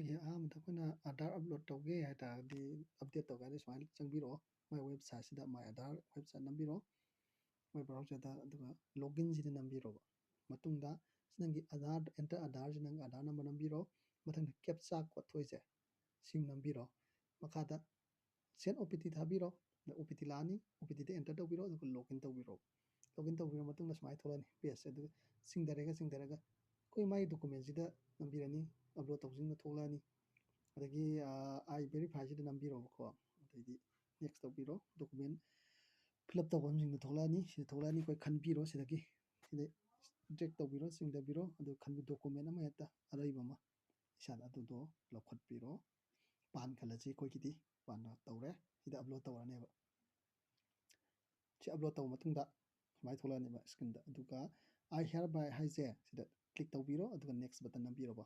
ꯑꯩꯈꯣꯏꯒꯤ ꯑꯍꯥꯟꯕꯗ ꯑꯩꯈꯣꯏꯅ ꯑꯥꯙꯥꯔ ꯑꯞꯂꯣꯗ ꯇꯧꯒꯦ ꯍꯥꯏꯇꯥꯔꯒꯗꯤ ꯑꯞꯗꯦꯠ ꯇꯧꯒꯦ ꯍꯥꯏꯔꯗꯤ ꯁꯨꯃꯥꯏꯅ ꯆꯪꯕꯤꯔꯛꯑꯣ ꯃꯥꯏ ꯋꯦꯕꯁꯥꯏꯠꯁꯤꯗ ꯃꯥꯏ ꯑꯥꯙꯥꯔ ꯋꯦꯕꯁꯥꯏꯠ ꯅꯝꯕꯤꯔꯣ ꯃꯣꯏ ꯕ꯭ꯔꯥꯎꯖꯔꯗ ꯑꯗꯨꯒ ꯂꯣꯒꯏꯟꯁꯤꯗ ꯅꯝꯕꯤꯔꯣꯕ ꯃꯇꯨꯡꯗ ꯅꯪꯒꯤ ꯑꯥꯙꯥꯔ ꯑꯦꯟꯇꯔ ꯑꯥꯙꯥꯔꯁꯤ ꯅꯪ ꯑꯥꯙꯥꯔ ꯅꯝꯕꯔ ꯅꯝꯕꯤꯔꯣ ꯃꯊꯪꯗ ꯀꯦꯞꯆꯥ ꯀꯣꯗ ꯊꯣꯛꯏꯁꯦ ꯁꯤ ꯅꯝꯕꯤꯔꯣ ꯃꯈꯥꯗ ꯁꯦꯟ ꯑꯣ ꯄꯤ ꯇꯤ ꯊꯥꯕꯤꯔꯣ ꯑꯣ ꯄꯤ ꯇꯤ ꯂꯥꯛꯑꯅꯤ ꯑꯣ ꯄꯤ ꯇꯤꯗ ꯑꯦꯟꯇꯔ ꯇꯧꯕꯤꯔꯣ ꯑꯗꯨꯒ ꯂꯣꯒꯏꯟ ꯇꯧꯕꯤꯔꯣ ꯂꯣꯒꯏꯟ ꯇꯧꯕꯤꯔ ꯃꯇꯨꯡꯗ ꯁꯨꯃꯥꯏꯅ ꯊꯣꯛꯂꯛꯑꯅꯤ ꯄꯦꯖꯁꯦ ꯑꯗꯨꯒ ꯆꯤꯡꯊꯔꯒ ꯑꯩꯈꯣꯏ ꯃꯥꯒꯤ ꯗꯣꯀꯨꯃꯦꯟꯁꯤꯗ ꯅꯝꯕꯤꯔꯅꯤ ꯑꯞꯂꯣꯗ ꯇꯧꯁꯤꯟꯕ ꯊꯣꯛꯂꯛꯑꯅꯤ ꯑꯗꯒꯤ ꯑꯥꯏ ꯚꯦꯔꯤꯐꯥꯏꯁꯤꯗ ꯅꯝꯕꯤꯔꯣꯕꯀꯣ ꯑꯗꯩꯗꯤ ꯅꯦꯛꯁ ꯇꯧꯕꯤꯔꯣ ꯗꯣꯀꯨꯃꯦꯟ ꯐꯤꯜ ꯑꯞ ꯇꯧꯐꯝꯁꯤꯡꯗꯣ ꯊꯣꯛꯂꯛꯑꯅꯤ ꯁꯤꯗ ꯊꯣꯛꯂꯛꯑꯅꯤ ꯑꯩꯈꯣꯏ ꯈꯟꯕꯤꯔꯣ ꯁꯤꯗꯒꯤ ꯁꯤꯗ ꯗ꯭ꯔꯦꯛ ꯇꯧꯕꯤꯔꯣ ꯆꯤꯡꯊꯕꯤꯔꯣ ꯑꯗꯨꯒ ꯈꯟꯕꯤ ꯗꯣꯀꯨꯃꯦꯟ ꯑꯃ ꯍꯦꯛꯇ ꯑꯔꯩꯕ ꯑꯃ ꯏꯁꯥꯗ ꯑꯗꯨꯗꯣ ꯂꯧꯈꯠꯄꯤꯔꯣ ꯄꯥꯟ ꯈꯜꯂꯁꯤ ꯑꯩꯈꯣꯏꯒꯤꯗꯤ ꯄꯥꯟ ꯇꯧꯔꯦ ꯁꯤꯗ ꯑꯞꯂꯣꯗ ꯇꯧꯔꯅꯦꯕ ꯁꯤ ꯑꯞꯂꯣꯗ ꯇꯧꯕ ꯃꯇꯨꯡꯗ ꯁꯨꯃꯥꯏꯅ ꯊꯣꯛꯂꯛꯑꯅꯦꯕ ꯁ꯭ꯀ꯭ꯔꯤꯟꯗ ꯑꯗꯨꯒ ꯑꯥꯏ ꯍꯤꯌꯔ ꯕꯥꯏ ꯍꯥꯏꯁꯦ ꯁꯤꯗ ꯀ꯭ꯂꯤꯛ ꯇꯧꯕꯤꯔꯣ ꯑꯗꯨꯒ ꯅꯦꯛꯁ ꯕꯇꯟ ꯅꯝꯕꯤꯔꯣꯕ